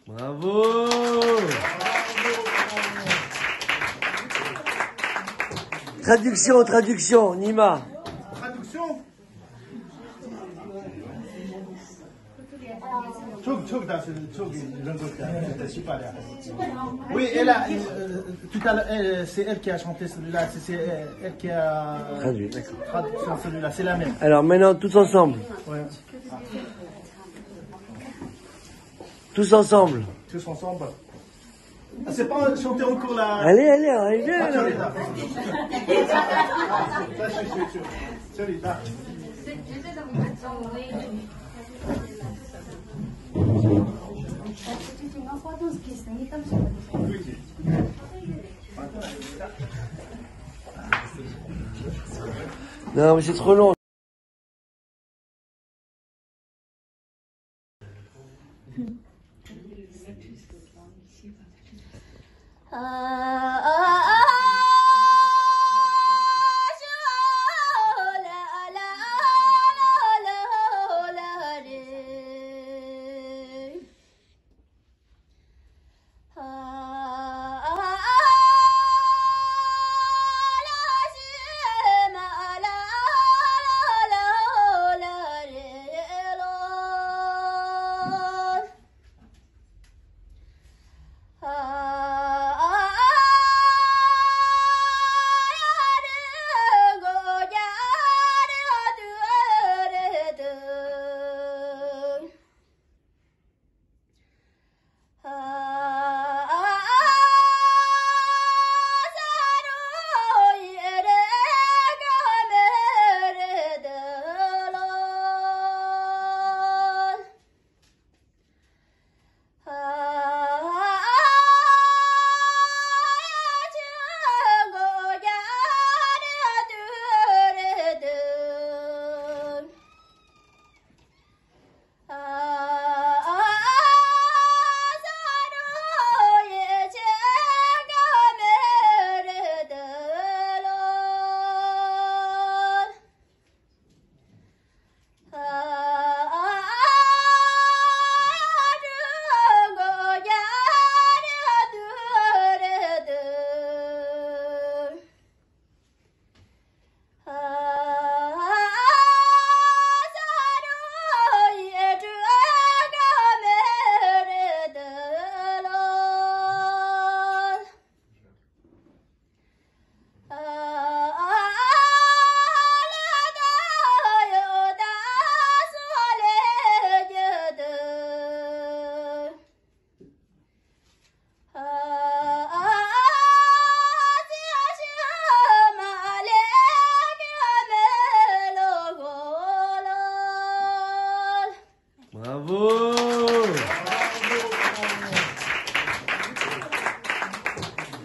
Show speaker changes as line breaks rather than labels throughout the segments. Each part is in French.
Bravo. Traduction, Nima.
Traduction. Oui, elle a, tout à l'heure, c'est elle qui a chanté celui-là, c'est elle qui a
Traduit, d'accord.
traduction celui-là, c'est la même.
Alors maintenant, tous ensemble.
Ouais.
Tous ensemble.
Tous ensemble. Ah, c'est pas chanter encore la...
Allez, viens là.
Ça, je suis sûr. Celui-là.
Non, mais c'est trop long.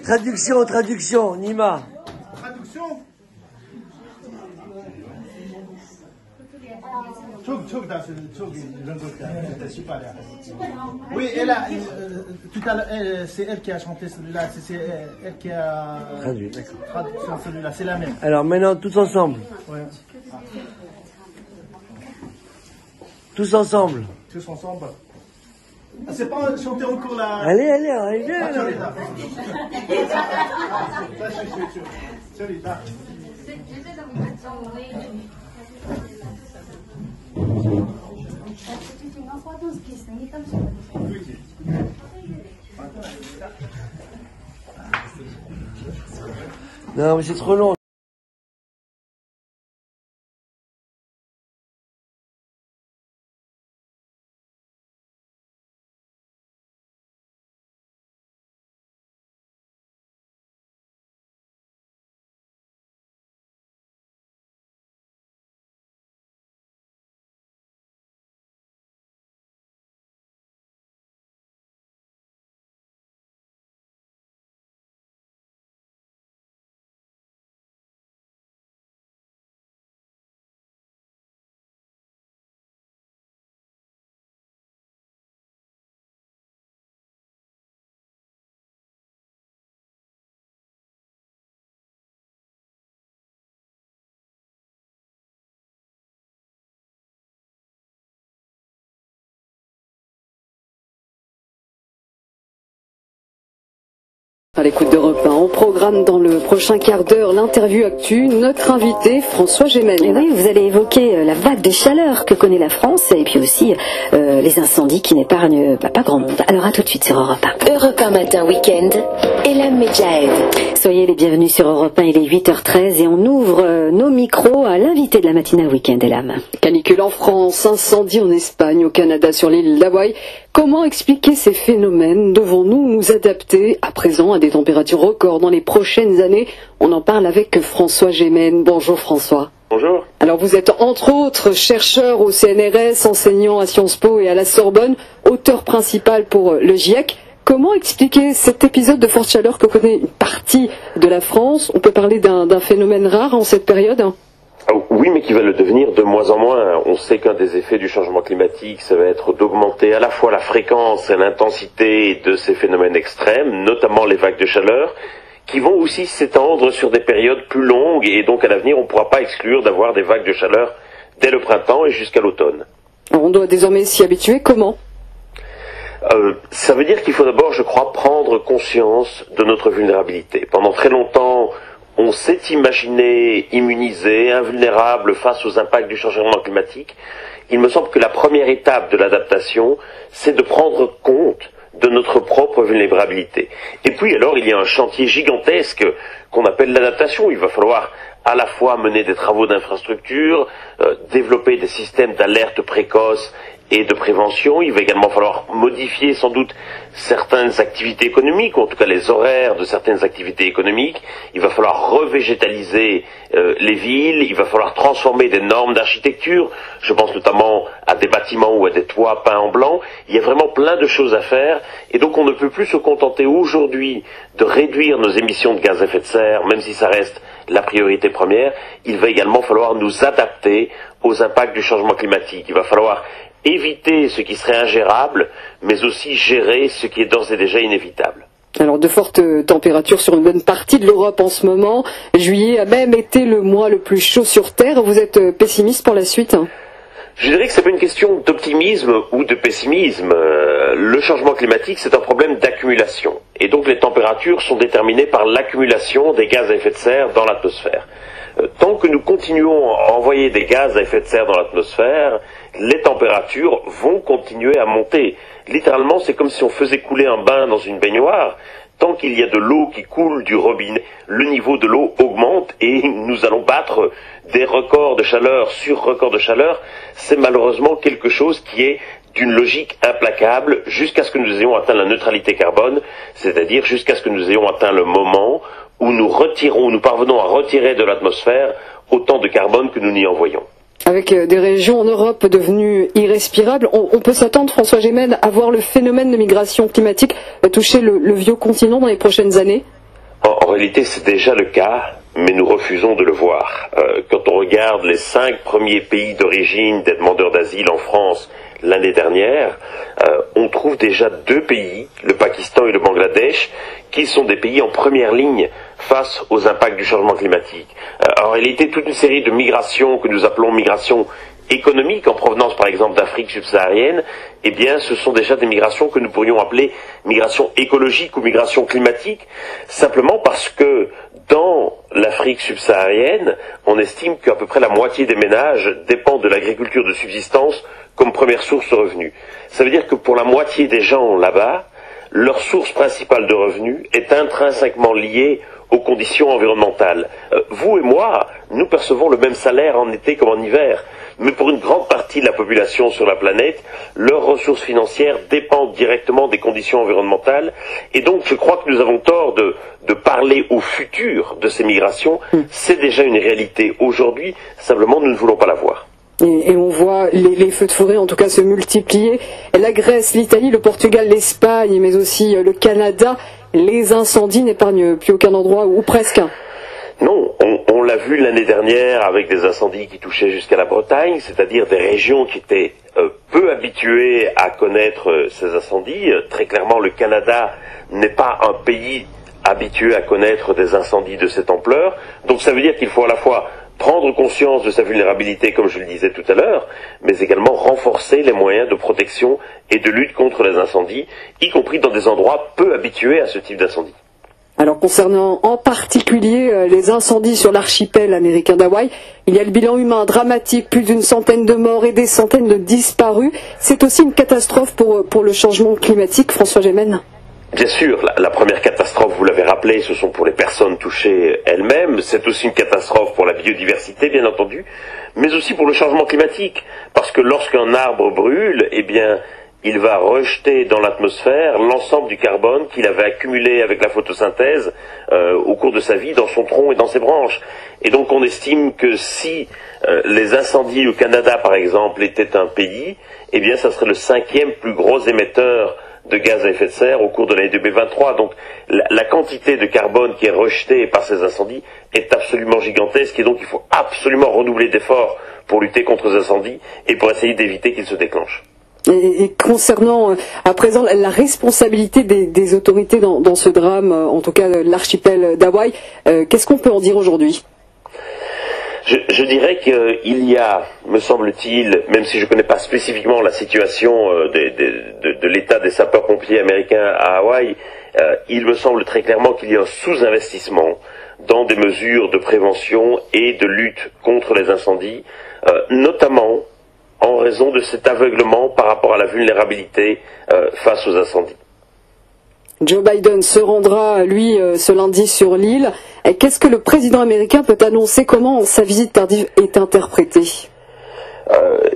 Traduction, Nima.
Traduction. Oui, tout à l'heure, c'est elle qui a chanté celui-là, c'est elle qui a
Traduit, d'accord.
traduction celui-là, c'est la même.
Alors maintenant, tous ensemble.
Ouais.
Tous ensemble.
Tous ensemble. Ah, c'est pas chanter encore la...
Allez.
Ah, celui-là. Celui-là.
Non, mais c'est trop long.
À l'écoute d'Europe 1, on programme dans le prochain quart d'heure l'interview actu, notre invité François Gémen.
Et oui, vous allez évoquer la vague de chaleur que connaît la France et puis aussi les incendies qui n'épargnent pas grand monde. Alors à tout de suite sur Europe 1.
Europe 1 matin week-end, Elam Medjahed.
Soyez les bienvenus sur Europe 1, il est 8h13 et on ouvre nos micros à l'invité de la matinale week-end, Elam.
Canicule en France, incendie en Espagne, au Canada, sur l'île d'Hawaï. Comment expliquer ces phénomènes? Devons-nous nous adapter à présent à des températures records dans les prochaines années? On en parle avec François Gémen. Bonjour François.
Bonjour.
Alors vous êtes entre autres chercheur au CNRS, enseignant à Sciences Po et à la Sorbonne, auteur principal pour le GIEC. Comment expliquer cet épisode de forte chaleur que connaît une partie de la France? On peut parler d'un phénomène rare en cette période?
Oui, mais qui va le devenir de moins en moins. On sait qu'un des effets du changement climatique, ça va être d'augmenter à la fois la fréquence et l'intensité de ces phénomènes extrêmes, notamment les vagues de chaleur, qui vont aussi s'étendre sur des périodes plus longues, et donc à l'avenir, on ne pourra pas exclure d'avoir des vagues de chaleur dès le printemps et jusqu'à l'automne.
On doit désormais s'y habituer. Comment?
Ça veut dire qu'il faut d'abord, je crois, prendre conscience de notre vulnérabilité. Pendant très longtemps, on s'est imaginé immunisé, invulnérable face aux impacts du changement climatique. Il me semble que la première étape de l'adaptation, c'est de prendre compte de notre propre vulnérabilité. Et puis alors, il y a un chantier gigantesque qu'on appelle l'adaptation. Il va falloir à la fois mener des travaux d'infrastructure, développer des systèmes d'alerte précoce et de prévention. Il va également falloir modifier sans doute certaines activités économiques, ou en tout cas les horaires de certaines activités économiques. Il va falloir revégétaliser les villes, il va falloir transformer des normes d'architecture. Je pense notamment à des bâtiments ou à des toits peints en blanc. Il y a vraiment plein de choses à faire, et donc on ne peut plus se contenter aujourd'hui de réduire nos émissions de gaz à effet de serre, même si ça reste la priorité première. Il va également falloir nous adapter aux impacts du changement climatique. Il va falloir éviter ce qui serait ingérable, mais aussi gérer ce qui est d'ores et déjà inévitable.
Alors de fortes températures sur une bonne partie de l'Europe en ce moment. Juillet a même été le mois le plus chaud sur Terre. Vous êtes pessimiste pour la suite?
Je dirais que c'est pas une question d'optimisme ou de pessimisme. Le changement climatique, c'est un problème d'accumulation. Et donc les températures sont déterminées par l'accumulation des gaz à effet de serre dans l'atmosphère. Tant que nous continuons à envoyer des gaz à effet de serre dans l'atmosphère, les températures vont continuer à monter. Littéralement, c'est comme si on faisait couler un bain dans une baignoire. Tant qu'il y a de l'eau qui coule du robinet, le niveau de l'eau augmente et nous allons battre des records de chaleur sur records de chaleur. C'est malheureusement quelque chose qui est d'une logique implacable jusqu'à ce que nous ayons atteint la neutralité carbone, c'est-à-dire jusqu'à ce que nous ayons atteint le moment où nous parvenons à retirer de l'atmosphère autant de carbone que nous n'y envoyons.
Avec des régions en Europe devenues irrespirables, on peut s'attendre, François Gémen, à voir le phénomène de migration climatique toucher le vieux continent dans les prochaines années?
En réalité, c'est déjà le cas, mais nous refusons de le voir. Quand on regarde les 5 premiers pays d'origine des demandeurs d'asile en France l'année dernière, on trouve déjà 2 pays, le Pakistan et le Bangladesh, qui sont des pays en première ligne face aux impacts du changement climatique. En réalité, toute une série de migrations que nous appelons migrations économiques en provenance par exemple d'Afrique subsaharienne, eh bien ce sont déjà des migrations que nous pourrions appeler migrations écologiques ou migrations climatiques, simplement parce que dans l'Afrique subsaharienne, on estime qu'à peu près la moitié des ménages dépendent de l'agriculture de subsistance comme première source de revenus. Ça veut dire que pour la moitié des gens là-bas, leur source principale de revenus est intrinsèquement liée aux conditions environnementales. Vous et moi, nous percevons le même salaire en été comme en hiver, mais pour une grande partie de la population sur la planète, leurs ressources financières dépendent directement des conditions environnementales, et donc je crois que nous avons tort de parler au futur de ces migrations. C'est déjà une réalité aujourd'hui, simplement nous ne voulons pas la voir.
Et on voit les feux de forêt en tout cas se multiplier. La Grèce, l'Italie, le Portugal, l'Espagne, mais aussi le Canada, les incendies n'épargnent plus aucun endroit, ou presque.
Non, on l'a vu l'année dernière avec des incendies qui touchaient jusqu'à la Bretagne, c'est-à-dire des régions qui étaient peu habituées à connaître ces incendies. Très clairement, le Canada n'est pas un pays habitué à connaître des incendies de cette ampleur. Donc ça veut dire qu'il faut à la fois prendre conscience de sa vulnérabilité, comme je le disais tout à l'heure, mais également renforcer les moyens de protection et de lutte contre les incendies, y compris dans des endroits peu habitués à ce type d'incendie.
Alors concernant en particulier les incendies sur l'archipel américain d'Hawaï, il y a le bilan humain dramatique, plus d'une centaine de morts et des centaines de disparus. C'est aussi une catastrophe pour le changement climatique, François Gémen.
Bien sûr, la première catastrophe, vous l'avez rappelé, ce sont pour les personnes touchées elles-mêmes. C'est aussi une catastrophe pour la biodiversité, bien entendu, mais aussi pour le changement climatique. Parce que lorsqu'un arbre brûle, eh bien, il va rejeter dans l'atmosphère l'ensemble du carbone qu'il avait accumulé avec la photosynthèse au cours de sa vie dans son tronc et dans ses branches. Et donc on estime que si les incendies au Canada, par exemple, étaient un pays, eh bien, ça serait le 5e plus gros émetteur de gaz à effet de serre au cours de l'année 2023. Donc la quantité de carbone qui est rejetée par ces incendies est absolument gigantesque, et donc il faut absolument redoubler d'efforts pour lutter contre ces incendies et pour essayer d'éviter qu'ils se déclenchent.
Et concernant à présent la responsabilité des autorités dans ce drame, en tout cas l'archipel d'Hawaï, qu'est-ce qu'on peut en dire aujourd'hui ?
Je dirais qu'il y a, me semble-t-il, même si je ne connais pas spécifiquement la situation de l'état des sapeurs-pompiers américains à Hawaï, il me semble très clairement qu'il y a un sous-investissement dans des mesures de prévention et de lutte contre les incendies, notamment en raison de cet aveuglement par rapport à la vulnérabilité face aux incendies.
Joe Biden se rendra, lui, ce lundi sur l'île. Qu'est-ce que le président américain peut annoncer? Comment sa visite tardive est interprétée?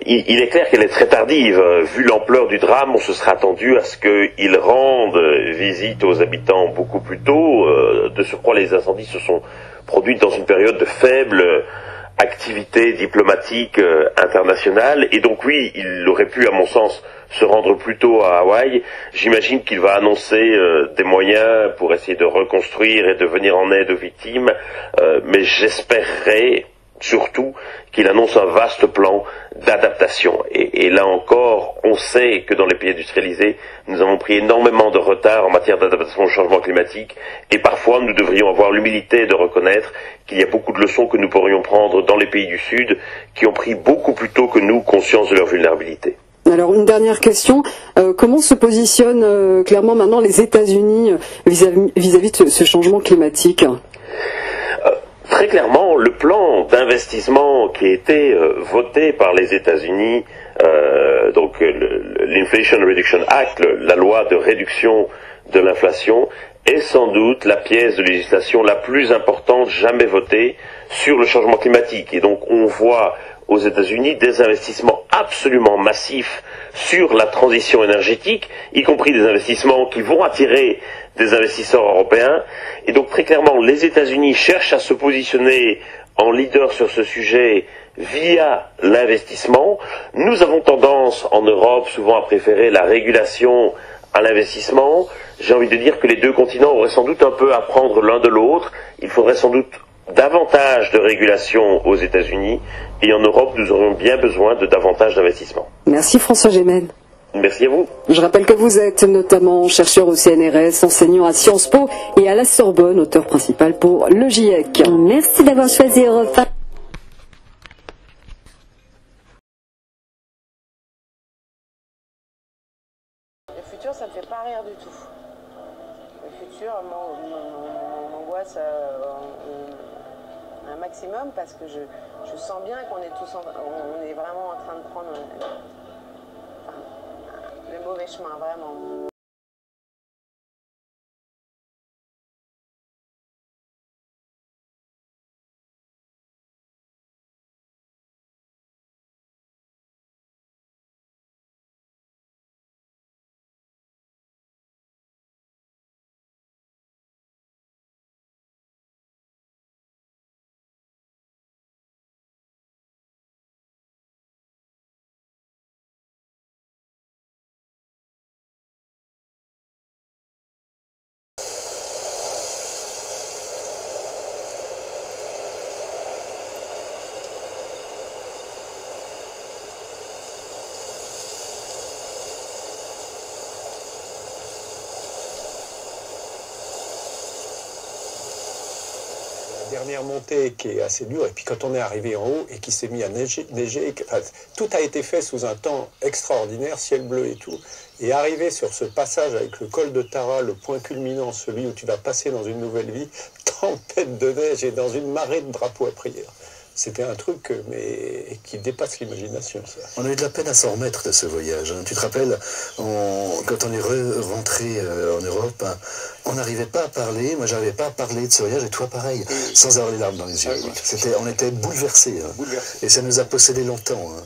Il est clair qu'elle est très tardive. Vu l'ampleur du drame, on se serait attendu à ce qu'il rende visite aux habitants beaucoup plus tôt. De surcroît, les incendies se sont produits dans une période de faible activité diplomatique internationale. Et donc oui, il aurait pu, à mon sens, se rendre plus tôt à Hawaï. J'imagine qu'il va annoncer des moyens pour essayer de reconstruire et de venir en aide aux victimes. Mais j'espérerais surtout qu'il annonce un vaste plan d'adaptation. Et là encore, on sait que dans les pays industrialisés, nous avons pris énormément de retard en matière d'adaptation au changement climatique, et parfois nous devrions avoir l'humilité de reconnaître qu'il y a beaucoup de leçons que nous pourrions prendre dans les pays du Sud, qui ont pris beaucoup plus tôt que nous conscience de leur vulnérabilité.
Alors une dernière question, comment se positionnent clairement maintenant les États-Unis vis-à-vis de ce changement climatique ?
Très clairement, le plan d'investissement qui a été voté par les États-Unis, donc l'Inflation Reduction Act, la loi de réduction de l'inflation, est sans doute la pièce de législation la plus importante jamais votée sur le changement climatique. Et donc on voit aux États-Unis des investissements absolument massifs sur la transition énergétique, y compris des investissements qui vont attirer des investisseurs européens. Et donc très clairement, les États-Unis cherchent à se positionner en leader sur ce sujet via l'investissement. Nous avons tendance en Europe souvent à préférer la régulation à l'investissement, j'ai envie de dire que les deux continents auraient sans doute un peu à apprendre l'un de l'autre. Il faudrait sans doute davantage de régulation aux États-Unis, et en Europe, nous aurions bien besoin de davantage d'investissement.
Merci François Gémen.
Merci à vous.
Je rappelle que vous êtes notamment chercheur au CNRS, enseignant à Sciences Po et à la Sorbonne, auteur principal pour le GIEC.
Merci d'avoir choisi Europe 1.
Le futur, ça me fait pas rire du tout. Le futur m'angoisse un maximum parce que je sens bien qu'on est tous on est vraiment en train de prendre le mauvais chemin, vraiment.
Dernière montée qui est assez dure, et puis quand on est arrivé en haut et qu'il s'est mis à neiger, enfin, tout a été fait sous un temps extraordinaire, ciel bleu et tout, et arriver sur ce passage avec le col de Tara, le point culminant, celui où tu vas passer dans une nouvelle vie, tempête de neige et dans une marée de drapeaux à prière. C'était un truc mais qui dépasse l'imagination, ça.
On a eu de la peine à s'en remettre de ce voyage. Hein. Tu te rappelles, quand on est rentré en Europe, hein, on n'arrivait pas à parler. Moi, j'arrivais pas à parler de ce voyage, et toi, pareil, sans avoir les larmes dans les yeux. On était bouleversés. Hein. Et ça nous a possédé longtemps. Hein.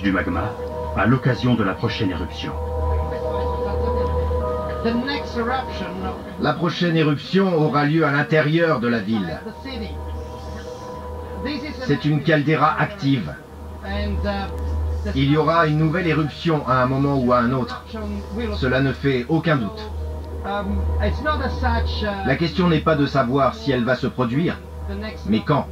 Du magma à l'occasion de la prochaine éruption.
La prochaine éruption aura lieu à l'intérieur de la ville. C'est une caldeira active. Il y aura une nouvelle éruption à un moment ou à un autre. Cela ne fait aucun doute. La question n'est pas de savoir si elle va se produire, mais quand.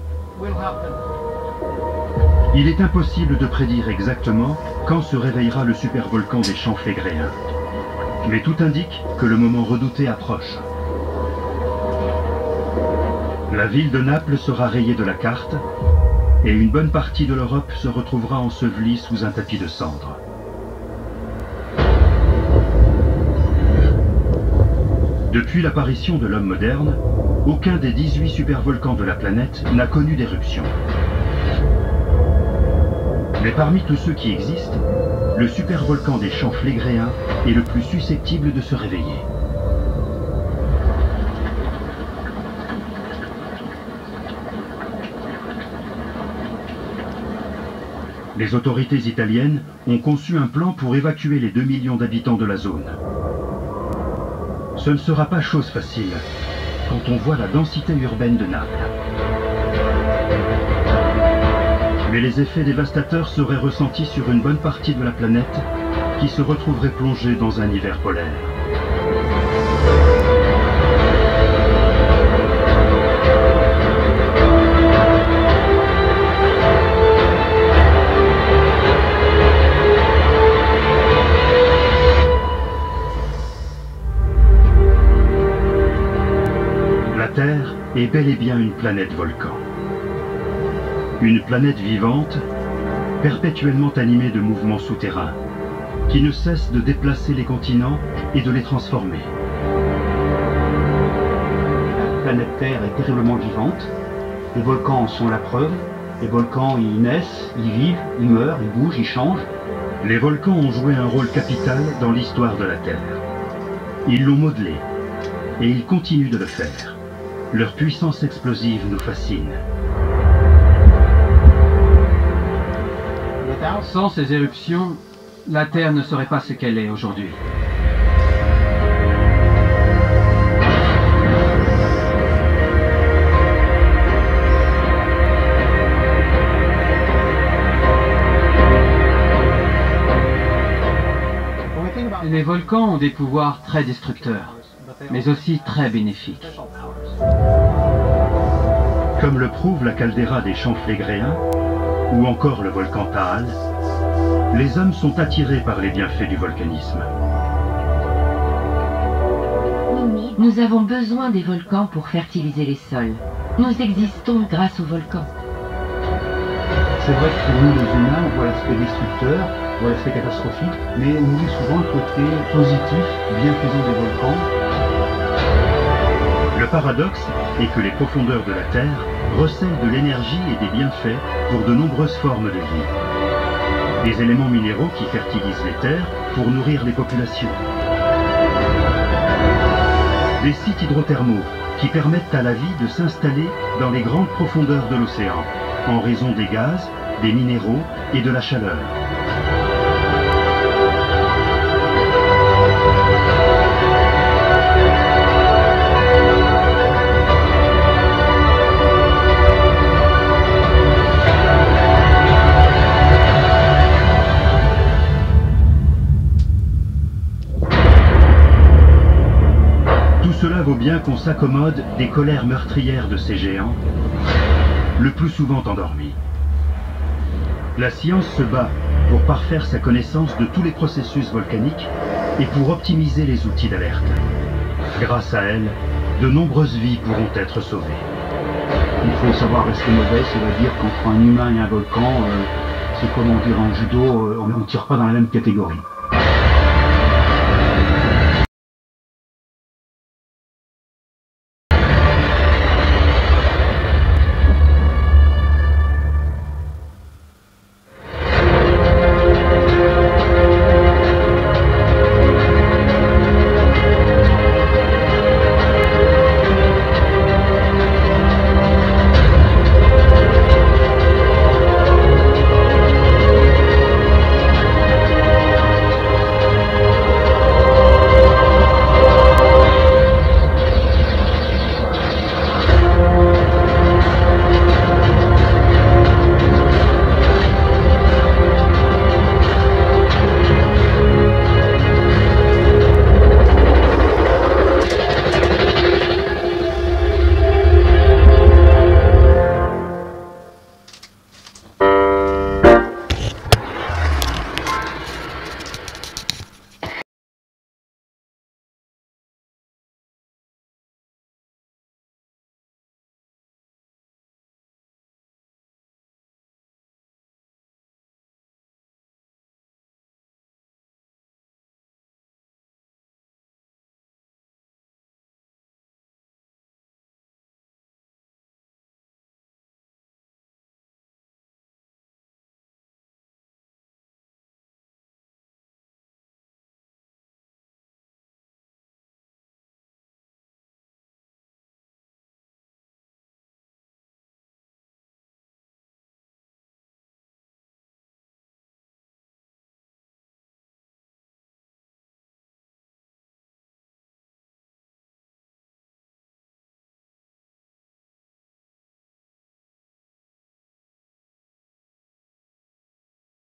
Il est impossible de prédire exactement quand se réveillera le supervolcan des champs flégréens. Mais tout indique que le moment redouté approche. La ville de Naples sera rayée de la carte et une bonne partie de l'Europe se retrouvera ensevelie sous un tapis de cendres. Depuis l'apparition de l'homme moderne, aucun des 18 supervolcans de la planète n'a connu d'éruption. Mais parmi tous ceux qui existent, le supervolcan des champs flégréens est le plus susceptible de se réveiller. Les autorités italiennes ont conçu un plan pour évacuer les 2 millions d'habitants de la zone. Ce ne sera pas chose facile quand on voit la densité urbaine de Naples. Mais les effets dévastateurs seraient ressentis sur une bonne partie de la planète qui se retrouverait plongée dans un hiver polaire. La Terre est bel et bien une planète volcan. Une planète vivante, perpétuellement animée de mouvements souterrains, qui ne cessent de déplacer les continents et de les transformer.
La planète Terre est terriblement vivante. Les volcans en sont la preuve. Les volcans, ils naissent, ils vivent, ils meurent, ils bougent, ils changent.
Les volcans ont joué un rôle capital dans l'histoire de la Terre. Ils l'ont modelé, et ils continuent de le faire. Leur puissance explosive nous fascine.
Sans ces éruptions, la Terre ne serait pas ce qu'elle est aujourd'hui. Les volcans ont des pouvoirs très destructeurs, mais aussi très bénéfiques.
Comme le prouve la caldeira des champs flégréens, ou encore le volcan Taal, les hommes sont attirés par les bienfaits du volcanisme.
Nous avons besoin des volcans pour fertiliser les sols. Nous existons grâce aux volcans.
C'est vrai que pour nous les humains, on voit l'aspect destructeur, on voit l'aspect catastrophique, mais on oublie souvent le côté positif, bienfaisant des volcans.
Le paradoxe est que les profondeurs de la Terre recèlent de l'énergie et des bienfaits pour de nombreuses formes de vie. Des éléments minéraux qui fertilisent les terres pour nourrir les populations. Des sites hydrothermaux qui permettent à la vie de s'installer dans les grandes profondeurs de l'océan, en raison des gaz, des minéraux et de la chaleur. Cela vaut bien qu'on s'accommode des colères meurtrières de ces géants, le plus souvent endormis. La science se bat pour parfaire sa connaissance de tous les processus volcaniques et pour optimiser les outils d'alerte. Grâce à elle, de nombreuses vies pourront être sauvées.
Il faut savoir rester modeste, c'est-à-dire qu'entre un humain et un volcan, c'est comme on dirait en judo, on ne tire pas dans la même catégorie.